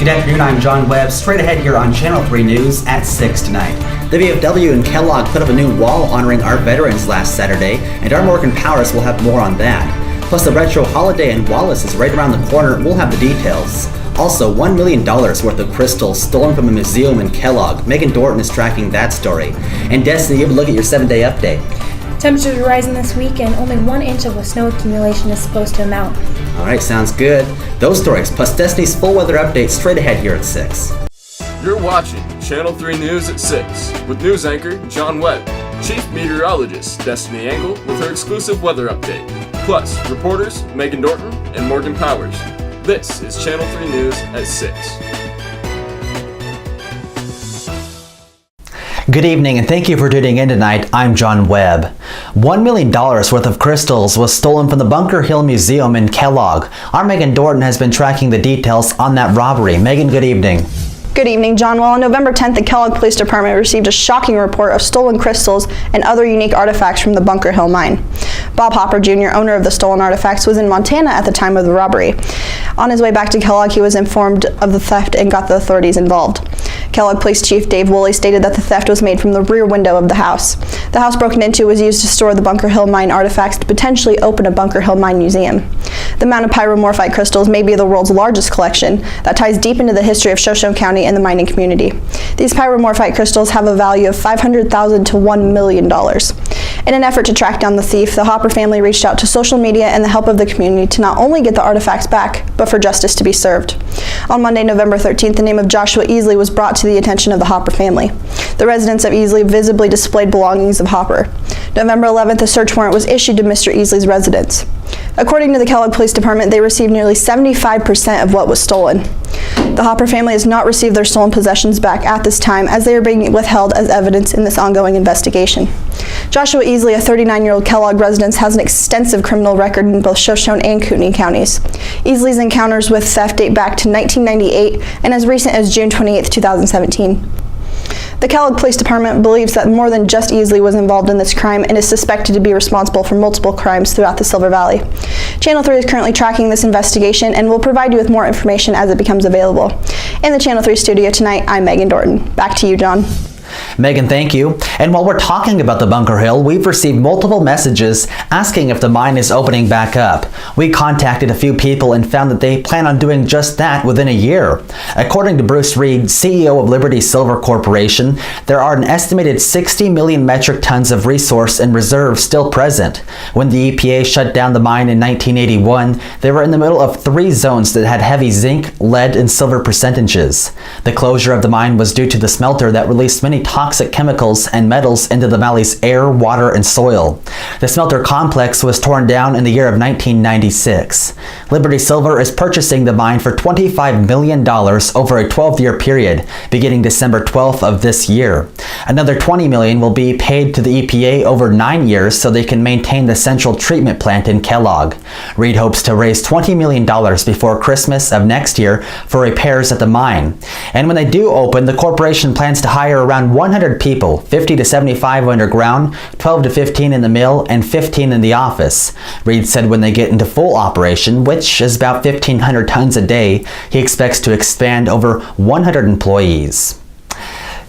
Good afternoon, I'm John Webb. Straight ahead here on Channel 3 News at 6 tonight. The VFW and Kellogg put up a new wall honoring our veterans last Saturday, and our Morgan Powers will have more on that. Plus, the retro holiday in Wallace is right around the corner. We'll have the details. Also, $1 million worth of crystals stolen from a museum in Kellogg. Megan Dorton is tracking that story. And Destiny, you have a look at your 7-day update. Temperatures are rising this week, and only 1 inch of a snow accumulation is supposed to amount. All right, sounds good. Those stories, plus Destiny's full weather update straight ahead here at 6. You're watching Channel 3 News at 6 with news anchor John Webb, Chief Meteorologist Destiny Angle with her exclusive weather update, plus reporters Megan Dorton and Morgan Powers. This is Channel 3 News at 6. Good evening and thank you for tuning in tonight. I'm John Webb. $1 million worth of crystals was stolen from the Bunker Hill Museum in Kellogg. Our Megan Dorton has been tracking the details on that robbery. Megan, good evening. Good evening, John. Well, on November 10th, the Kellogg Police Department received a shocking report of stolen crystals and other unique artifacts from the Bunker Hill Mine. Bob Hopper Jr., owner of the stolen artifacts, was in Montana at the time of the robbery. On his way back to Kellogg, he was informed of the theft and got the authorities involved. Kellogg Police Chief Dave Woolley stated that the theft was made from the rear window of the house. The house broken into was used to store the Bunker Hill Mine artifacts to potentially open a Bunker Hill Mine museum. The amount of pyromorphite crystals may be the world's largest collection that ties deep into the history of Shoshone County and the mining community. These pyromorphite crystals have a value of $500,000 to $1 million. In an effort to track down the thief, the Hopper family reached out to social media and the help of the community to not only get the artifacts back, but for justice to be served. On Monday, November 13th, the name of Joshua Easley was brought to the attention of the Hopper family. The residents of Easley visibly displayed belongings of Hopper. November 11th, a search warrant was issued to Mr. Easley's residence. According to the Kellogg Police Department, they received nearly 75% of what was stolen. The Hopper family has not received their stolen possessions back at this time, as they are being withheld as evidence in this ongoing investigation. Joshua Easley, a 39-year-old Kellogg resident, has an extensive criminal record in both Shoshone and Kootenai counties. Easley's encounters with theft date back to 1998 and as recent as June 28, 2017. The Kellogg Police Department believes that more than just Easley was involved in this crime and is suspected to be responsible for multiple crimes throughout the Silver Valley. Channel 3 is currently tracking this investigation and will provide you with more information as it becomes available. In the Channel 3 studio tonight, I'm Megan Dorton. Back to you, John. Megan, thank you. And while we're talking about the Bunker Hill, we've received multiple messages asking if the mine is opening back up. We contacted a few people and found that they plan on doing just that within a year. According to Bruce Reed, CEO of Liberty Silver Corporation, there are an estimated 60 million metric tons of resource and reserves still present. When the EPA shut down the mine in 1981, they were in the middle of 3 zones that had heavy zinc, lead, and silver percentages. The closure of the mine was due to the smelter that released many toxic chemicals and metals into the valley's air, water, and soil. The smelter complex was torn down in the year of 1996. Liberty Silver is purchasing the mine for $25 million over a 12-year period, beginning December 12th of this year. Another $20 million will be paid to the EPA over 9 years so they can maintain the central treatment plant in Kellogg. Reed hopes to raise $20 million before Christmas of next year for repairs at the mine. And when they do open, the corporation plans to hire around 100 people, 50 to 75 underground, 12 to 15 in the mill, and 15 in the office. Reed said when they get into full operation, which is about 1,500 tons a day, he expects to expand over 100 employees.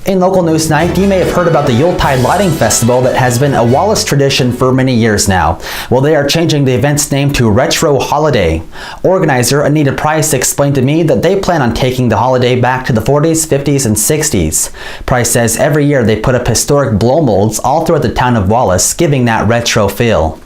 In local news tonight, you may have heard about the Yuletide Lighting Festival that has been a Wallace tradition for many years now. Well, they are changing the event's name to Retro Holiday. Organizer Anita Price explained to me that they plan on taking the holiday back to the 40s, 50s, and 60s. Price says every year they put up historic blow molds all throughout the town of Wallace, giving that retro feel.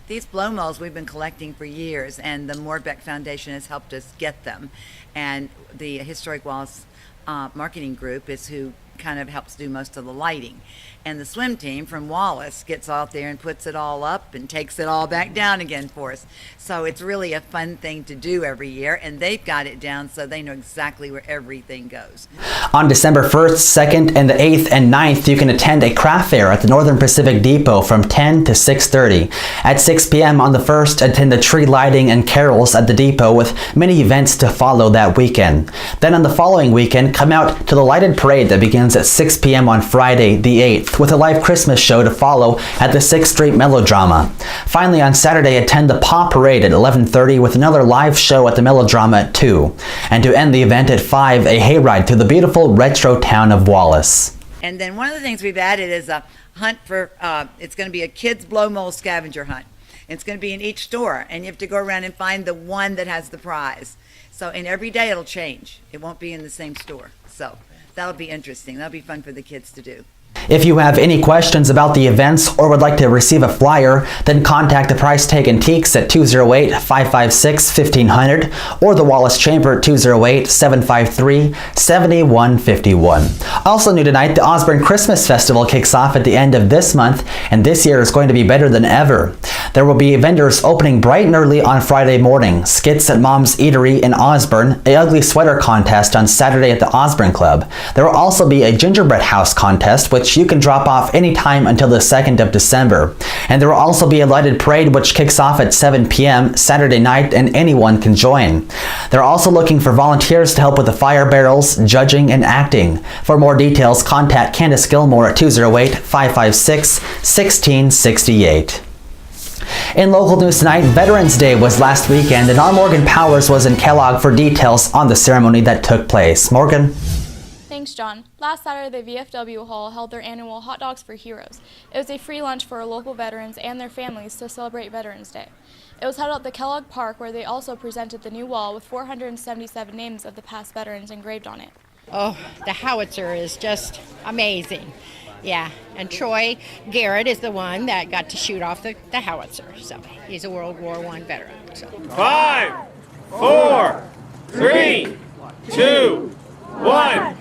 These blow molds we've been collecting for years, and the Moorbeck Foundation has helped us get them. And the Historic Wallace marketing group is who kind of helps do most of the lighting. And the swim team from Wallace gets out there and puts it all up and takes it all back down again for us. So it's really a fun thing to do every year, and they've got it down so they know exactly where everything goes. On December 1st, 2nd, and the 8th and 9th, you can attend a craft fair at the Northern Pacific Depot from 10 to 6:30. At 6 p.m. on the 1st, attend the tree lighting and carols at the depot with many events to follow that weekend. Then on the following weekend, come out to the lighted parade that begins begins at 6 p.m. on Friday, the 8th, with a live Christmas show to follow at the 6th Street Melodrama. Finally, on Saturday, attend the Paw Parade at 11:30 with another live show at the Melodrama at 2. And to end the event at 5, a hayride through the beautiful retro town of Wallace. And then one of the things we've added is a hunt for, it's going to be a kids blow mold scavenger hunt. It's going to be in each store, and you have to go around and find the one that has the prize. So, and every day it'll change. It won't be in the same store. So that'll be interesting. That'll be fun for the kids to do. If you have any questions about the events or would like to receive a flyer, then contact the Price Tag Antiques at 208-556-1500 or the Wallace Chamber at 208-753-7151. Also new tonight, the Osborn Christmas Festival kicks off at the end of this month, and this year is going to be better than ever. There will be vendors opening bright and early on Friday morning, skits at Mom's Eatery in Osburn, a ugly sweater contest on Saturday at the Osborn Club. There will also be a gingerbread house contest, which you can drop off anytime until the 2nd of December. And there will also be a lighted parade which kicks off at 7 p.m. Saturday night, and anyone can join. They're also looking for volunteers to help with the fire barrels, judging, and acting. For more details, contact Candace Gilmore at 208-556-1668. In local news tonight, Veterans Day was last weekend, and our Morgan Powers was in Kellogg for details on the ceremony that took place. Morgan? Thanks, John. Last Saturday, the VFW Hall held their annual Hot Dogs for Heroes. It was a free lunch for our local veterans and their families to celebrate Veterans Day. It was held at the Kellogg Park, where they also presented the new wall with 477 names of the past veterans engraved on it. Oh, the howitzer is just amazing. Yeah, and Troy Garrett is the one that got to shoot off the howitzer. So he's a World War I veteran. So. 5, 4, 3, 2, 1.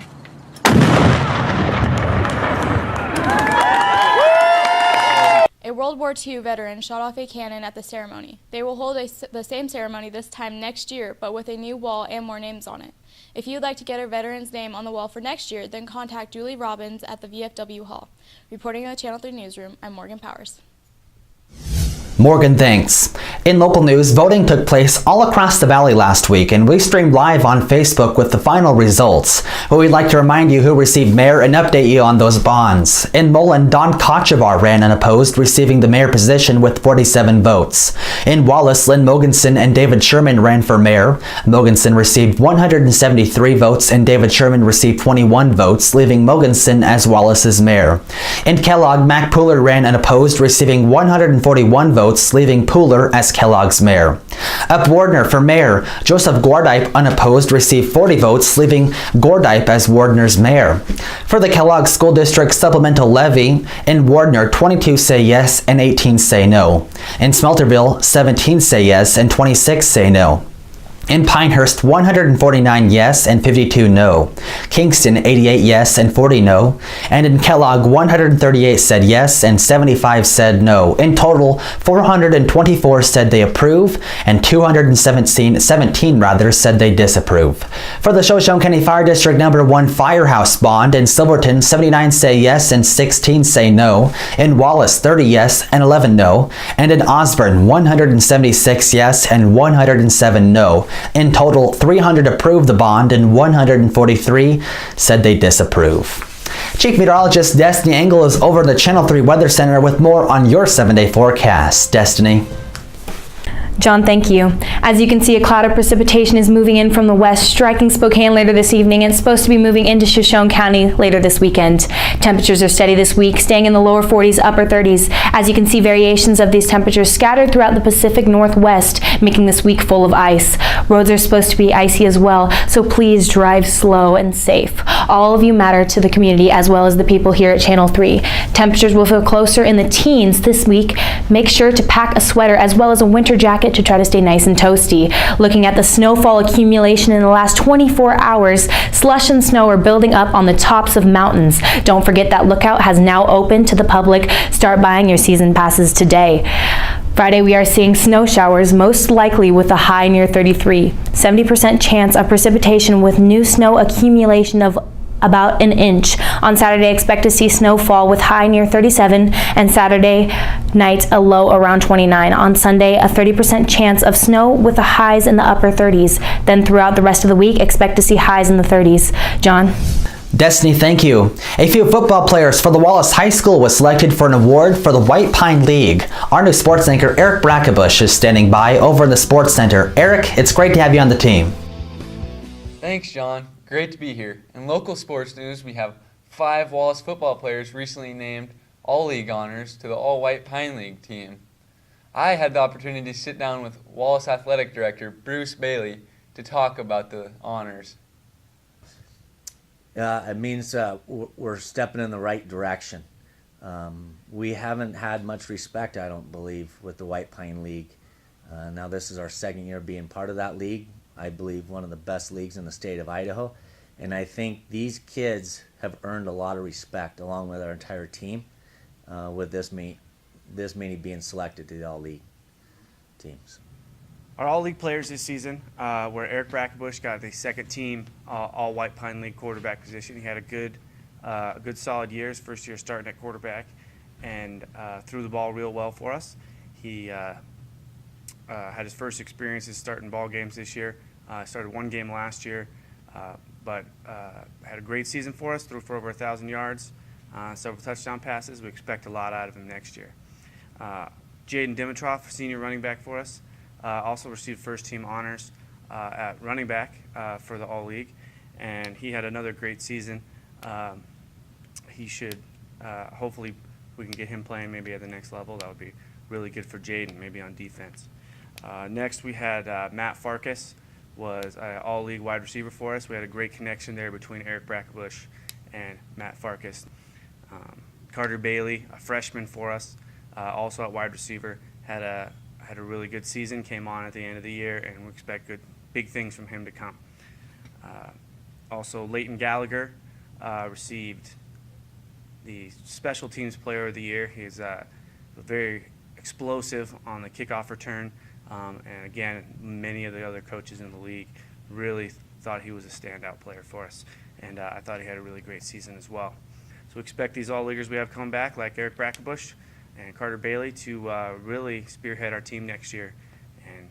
A World War II veteran shot off a cannon at the ceremony. They will hold the same ceremony this time next year, but with a new wall and more names on it. If you'd like to get a veteran's name on the wall for next year, then contact Julie Robbins at the VFW Hall. Reporting in the Channel 3 Newsroom, I'm Morgan Powers. Morgan, thanks. In local news, voting took place all across the valley last week, and we streamed live on Facebook with the final results. But we'd like to remind you who received mayor and update you on those bonds. In Mullen, Don Kochevar ran unopposed, receiving the mayor position with 47 votes. In Wallace, Lynn Mogensen and David Sherman ran for mayor. Mogensen received 173 votes and David Sherman received 21 votes, leaving Mogensen as Wallace's mayor. In Kellogg, Mac Pooler ran unopposed, receiving 141 votes, leaving Pooler as Kellogg's mayor. Up Wardner for mayor, Joseph Gordype unopposed received 40 votes, leaving Gordype as Wardner's mayor. For the Kellogg School District supplemental levy, in Wardner 22 say yes and 18 say no. In Smelterville 17 say yes and 26 say no. In Pinehurst, 149 yes and 52 no. Kingston, 88 yes and 40 no. And in Kellogg, 138 said yes and 75 said no. In total, 424 said they approve and 217 said they disapprove. For the Shoshone County Fire District number 1 firehouse bond, in Silverton, 79 say yes and 16 say no. In Wallace, 30 yes and 11 no. And in Osburn, 176 yes and 107 no. In total, 300 approved the bond and 143 said they disapprove. Chief Meteorologist Destiny Engel is over in the Channel 3 Weather Center with more on your 7-day forecast. Destiny. John, thank you. As you can see, a cloud of precipitation is moving in from the west, striking Spokane later this evening, and it's supposed to be moving into Shoshone County later this weekend. Temperatures are steady this week, staying in the lower 40s, upper 30s. As you can see, variations of these temperatures scattered throughout the Pacific Northwest, making this week full of ice. Roads are supposed to be icy as well, so please drive slow and safe. All of you matter to the community as well as the people here at Channel 3. Temperatures will feel closer in the teens this week. Make sure to pack a sweater as well as a winter jacket to try to stay nice and toasty. Looking at the snowfall accumulation in the last 24 hours, slush and snow are building up on the tops of mountains. Don't forget that Lookout has now opened to the public. Start buying your season passes today. Friday, we are seeing snow showers, most likely with a high near 33. 70% chance of precipitation with new snow accumulation of about an inch. On Saturday, expect to see snowfall with high near 37, and Saturday night a low around 29. On Sunday, a 30% chance of snow with the highs in the upper 30s. Then throughout the rest of the week, expect to see highs in the 30s. John? Destiny, thank you. A few football players for the Wallace High School was selected for an award for the White Pine League. Our new sports anchor, Eric Brackenbush, is standing by over in the Sports Center. Eric, it's great to have you on the team. Thanks, John. Great to be here. In local sports news, we have 5 Wallace football players recently named All-League honors to the All-White Pine League team. I had the opportunity to sit down with Wallace Athletic Director Bruce Bailey to talk about the honors. It means we're stepping in the right direction. We haven't had much respect, I don't believe, with the White Pine League. Now this is our second year being part of that league. I believe one of the best leagues in the state of Idaho. And I think these kids have earned a lot of respect along with our entire team with this many being selected to the all-league teams. Our all-league players this season were Eric Brackenbush, got the second team all-White Pine League quarterback position. He had a good solid year, his first year starting at quarterback, and threw the ball real well for us. He had his first experiences starting ball games this year. Started one game last year, but had a great season for us, threw for over 1,000 yards, several touchdown passes. We expect a lot out of him next year. Jaden Dimitrov, senior running back for us, also received first-team honors at running back for the All-League, and he had another great season. He should, hopefully, we can get him playing maybe at the next level. That would be really good for Jaden, maybe on defense. Next, we had Matt Farkas, was an All-League wide receiver for us. We had a great connection there between Eric Brackenbush and Matt Farkas. Carter Bailey, a freshman for us, also at wide receiver, had a really good season, came on at the end of the year, and we expect big things from him to come. Also, Leighton Gallagher received the Special Teams Player of the Year. He's very explosive on the kickoff return, and again, many of the other coaches in the league really thought he was a standout player for us, and I thought he had a really great season as well. So we expect these all-leaguers we have coming back, like Eric Brackenbush and Carter Bailey, to really spearhead our team next year, and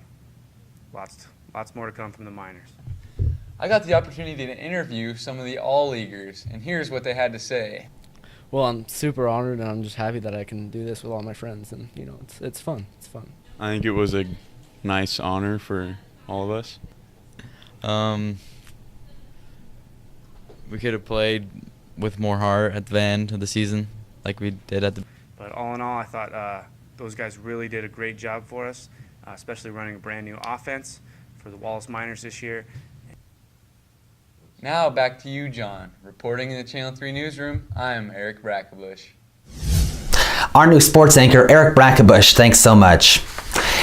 lots more to come from the minors. I got the opportunity to interview some of the all-leaguers, and here's what they had to say. Well, I'm super honored, and I'm just happy that I can do this with all my friends, and it's fun. It's fun. I think it was a nice honor for all of us. We could have played with more heart at the end of the season, like we did at the. But all in all, I thought those guys really did a great job for us, especially running a brand new offense for the Wallace Miners this year. Now back to you, John. Reporting in the Channel 3 newsroom, I'm Eric Brackenbush. Our new sports anchor, Eric Brackenbush, thanks so much.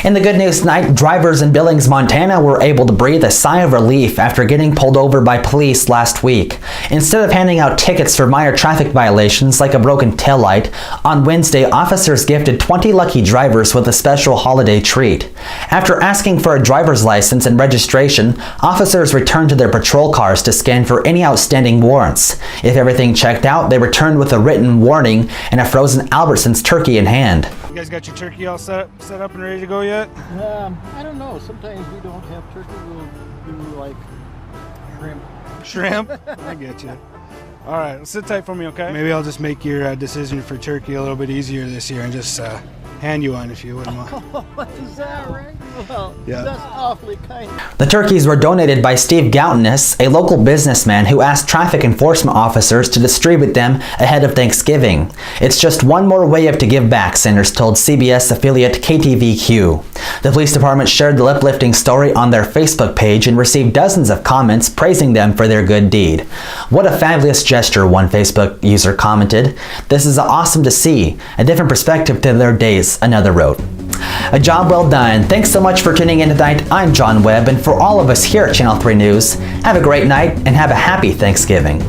In the good news tonight, drivers in Billings, Montana were able to breathe a sigh of relief after getting pulled over by police last week. Instead of handing out tickets for minor traffic violations like a broken taillight, on Wednesday, officers gifted 20 lucky drivers with a special holiday treat. After asking for a driver's license and registration, officers returned to their patrol cars to scan for any outstanding warrants. If everything checked out, they returned with a written warning and a frozen Albertsons turkey in hand. You guys got your turkey all set up and ready to go yet? I don't know. Sometimes we don't have turkey. We'll do like shrimp. Shrimp? I get you. All right, well, sit tight for me, okay? Maybe I'll just make your decision for turkey a little bit easier this year and just hand you one if you wouldn't mind. Is that right? Well, yeah. That's awfully kind. The turkeys were donated by Steve Goutonus, a local businessman who asked traffic enforcement officers to distribute them ahead of Thanksgiving. It's just one more way to give back, Sanders told CBS affiliate KTVQ. The police department shared the uplifting story on their Facebook page and received dozens of comments praising them for their good deed. What a fabulous gesture, one Facebook user commented. This is awesome to see. A different perspective to their days, another wrote. A job well done. Thanks so much for tuning in tonight. I'm John Webb, and for all of us here at Channel 3 News, have a great night and have a happy Thanksgiving.